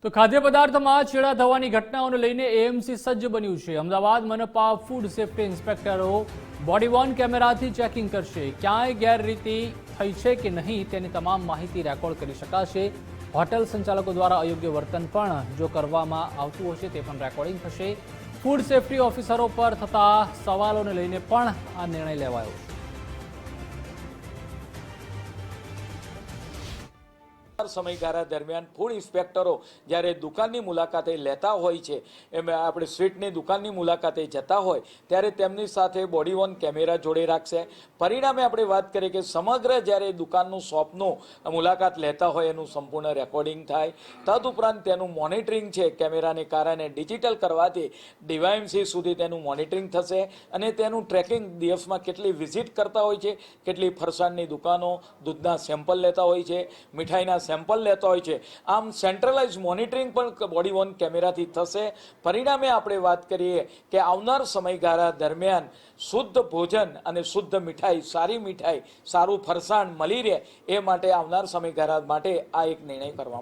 તો ખાદ્ય પદાર્થમાં છેડા થવાની ઘટનાઓને લઈને એએમસી સજ્જ બન્યું છે। અમદાવાદ મનપા ફૂડ સેફ્ટી ઇન્સ્પેક્ટરો બોડી વોર્ન કેમેરાથી ચેકિંગ કરશે। ક્યાંય ગેરરીતિ થઈ છે કે નહીં તેની તમામ માહિતી રેકોર્ડ કરી શકાશે। હોટેલ સંચાલકો દ્વારા અયોગ્ય વર્તન પણ જો કરવામાં આવતું હશે તે પણ રેકોર્ડિંગ થશે। ફૂડ સેફ્ટી ઓફિસરો પર થતા સવાલોને લઈને પણ આ નિર્ણય લેવાયો છે। સમયગાળા દરમિયાન ફૂડ ઇન્સ્પેક્ટરો જ્યારે દુકાનની મુલાકાતે લેતા હોય છે, એમ આપણે સ્વીટની દુકાનની મુલાકાતે જતા હોય ત્યારે તેમની સાથે બોડી વોર્ન કેમેરા જોડે રાખશે। પરિણામે આપણે વાત કરીએ કે સમગ્ર જ્યારે દુકાનનું શોપનું મુલાકાત લેતા હોય એનું સંપૂર્ણ રેકોર્ડિંગ થાય। તદુપરાંત તેનું મોનિટરિંગ છે કેમેરાને કારણે ડિજિટલ કરવાથી ડીવાયએમસી સુધી તેનું મોનિટરિંગ થશે અને તેનું ટ્રેકિંગ દિવસમાં કેટલી વિઝિટ કરતા હોય છે, કેટલી ફરસાણની દુકાનો દૂધના સેમ્પલ લેતા હોય છે, મીઠાઈના સેમ્પલ લેતા હોય છે। આમ સેન્ટ્રલાઇઝ મોનિટરિંગ પણ બોડી વોર્ન કેમેરાથી થશે। પરિણામે આપણે વાત કરીએ કે આવનાર સમયગાળા દરમિયાન શુદ્ધ ભોજન અને શુદ્ધ મીઠાઈ, સારી મીઠાઈ, સારું ફરસાણ મળી રહે એ માટે આવનાર સમયગાળા માટે આ એક નિર્ણય કરવામાં